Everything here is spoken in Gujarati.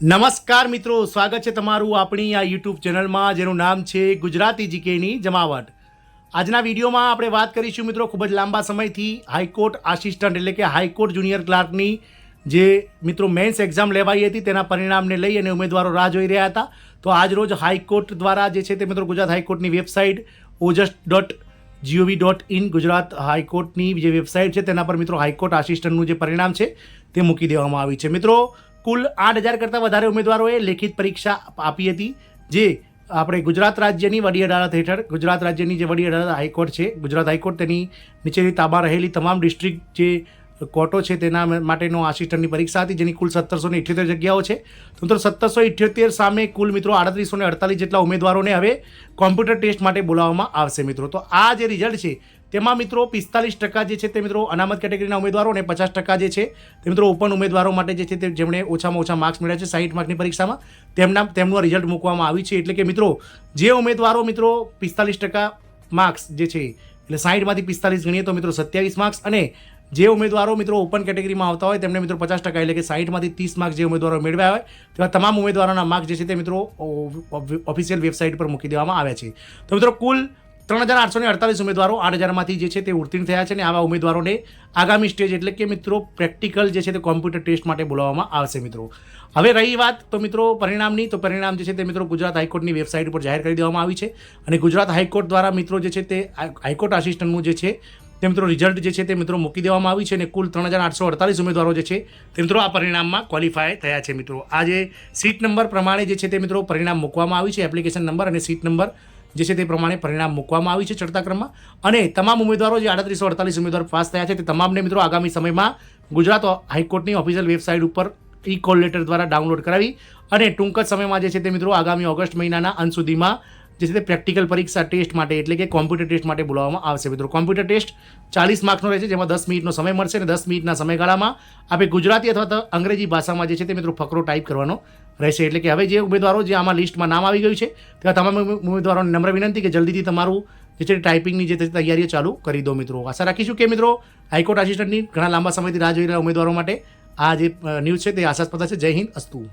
નમસ્કાર મિત્રો, સ્વાગત છે તમારું આપણી આ યુટ્યુબ ચેનલમાં જેનું નામ છે ગુજરાતી જીકેની જમાવટ। આજના વિડીયોમાં આપણે વાત કરીશું મિત્રો ખૂબ જ લાંબા સમયથી હાઈકોર્ટ આસિસ્ટન્ટ એટલે કે હાઈકોર્ટ જુનિયર ક્લાર્કની જે મિત્રો મેન્સ એક્ઝામ લેવાઈ હતી તેના પરિણામને લઈ અને ઉમેદવારો રાહ જોઈ રહ્યા હતા। તો આજ રોજ હાઈકોર્ટ દ્વારા જે છે તે મિત્રો ગુજરાત હાઈકોર્ટની વેબસાઇટ ojas.gov.in ગુજરાત હાઈકોર્ટની જે વેબસાઇટ છે તેના પર મિત્રો હાઈકોર્ટ આસિસ્ટન્ટનું જે પરિણામ છે તે મૂકી દેવામાં આવ્યું છે। મિત્રો કુલ 8,000 કરતાં વધારે ઉમેદવારોએ લેખિત પરીક્ષા આપી હતી, જે આપણે ગુજરાત રાજ્યની વડી અદાલત હેઠળ ગુજરાત રાજ્યની જે વડી અદાલત હાઈકોર્ટ છે ગુજરાત હાઈકોર્ટ તેની નીચેની તાબા રહેલી તમામ ડિસ્ટ્રિક્ટ જે કોર્ટો છે તેના માટેનો આસિસ્ટન્ટની પરીક્ષા હતી, જેની કુલ 1778 જગ્યાઓ છે। તો મિત્રો 1778 સામે કુલ મિત્રો 3848 જેટલા ઉમેદવારોને હવે કોમ્પ્યુટર ટેસ્ટ માટે બોલાવવામાં આવશે। મિત્રો તો આ જે રિઝલ્ટ છે તેમાં મિત્રો 45% જે છે તે મિત્રો અનામત કેટેગરીના ઉમેદવારો અને 50% જે છે તે મિત્રો ઓપન ઉમેદવારો માટે જે છે તે જેમણે ઓછામાં ઓછા માર્ક્સ મળ્યા છે 60 માર્કની પરીક્ષામાં તેમનું રિઝલ્ટ મૂકવામાં આવ્યું છે। એટલે કે મિત્રો જે ઉમેદવારો મિત્રો 45% માર્ક્સ જે છે એટલે 60માંથી 45 ગણીએ તો મિત્રો 27 માર્ક્સ, અને જે ઉમેદવારો મિત્રો ઓપન કેટેગરીમાં આવતા હોય તેમને મિત્રો 50% એટલે કે 60માંથી 30 માર્ક્સ જે ઉમેદવારો મેળવ્યા હોય તેવા તમામ ઉમેદવારોના માર્ક્સ જે છે તે મિત્રો ઓફિશિયલ વેબસાઇટ પર મૂકી દેવામાં આવ્યા છે। તો મિત્રો કુલ 3,848 ઉમેદવારો 8,000માંથી જે છે તે ઉત્તીર્ણ થયા છે, અને આવા ઉમેદવારોને આગામી સ્ટેજ એટલે કે મિત્રો પ્રેક્ટિકલ જે છે તે કોમ્પ્યુટર ટેસ્ટ માટે બોલાવવામાં આવશે। મિત્રો હવે રહી વાત તો મિત્રો પરિણામની, તો પરિણામ જે છે તે મિત્રો ગુજરાત હાઈકોર્ટની વેબસાઇટ પર જાહેર કરી દેવામાં આવી છે, અને ગુજરાત હાઈકોર્ટ દ્વારા મિત્રો જે છે તે હાઈકોર્ટ આસિસ્ટન્ટનું જે છે તે મિત્રો રિઝલ્ટ જે છે તે મિત્રો મૂકી દેવામાં આવ્યું છે, અને કુલ 3,848 ઉમેદવારો જે છે તે મિત્રો આ પરિણામમાં ક્વોલિફાય થયા છે। મિત્રો આ જે સીટ નંબર પ્રમાણે જે છે તે મિત્રો પરિણામ મૂકવામાં આવ્યું છે, એપ્લિકેશન નંબર અને સીટ નંબર જે છે તે પ્રમાણે પરિણામ મૂકવામાં આવ્યું છે ચડતા ક્રમમાં, અને તમામ ઉમેદવારો જે 3848 ઉમેદવાર પાસ થયા છે તે તમામને મિત્રો આગામી સમયમાં ગુજરાત હાઈકોર્ટની ઓફિશિયલ વેબસાઇટ ઉપર કોલ લેટર દ્વારા ડાઉનલોડ કરાવી અને ટૂંક જ સમયમાં જે છે તે મિત્રો આગામી ઓગસ્ટ મહિનાના અંત સુધીમાં જે છે તે પ્રેક્ટિકલ પરીક્ષા ટેસ્ટ માટે એટલે કે કોમ્પ્યુટર ટેસ્ટ માટે બોલાવવામાં આવશે। મિત્રો કોમ્પ્યુટર ટેસ્ટ 40 માર્ક્સનો રહેશે, જેમાં 10 મિનિટનો સમય મળશે, અને 10 મિનિટના સમયગાળામાં આપણે ગુજરાતી અથવા તો અંગ્રેજી ભાષામાં જે છે તે મિત્રો ફકરો ટાઈપ કરવાનો રહેશે। એટલે કે હવે જે ઉમેદવારો જે આમાં લિસ્ટમાં નામ આવી ગયું છે તેવા તમામ ઉમેદવારોને નમ્ર વિનંતી કે જલ્દીથી તમારું જે છે ટાઈપિંગની જે તૈયારીઓ ચાલુ કરી દો। મિત્રો આશા રાખીશું કે મિત્રો હાઈકોર્ટ આસિસ્ટન્ટની ઘણા લાંબા સમયથી રાહ જોઈ રહેલા ઉમેદવારો માટે આ જે ન્યૂઝ છે તે આશાસ્પદ છે। જય હિન્દ, અસ્તુ।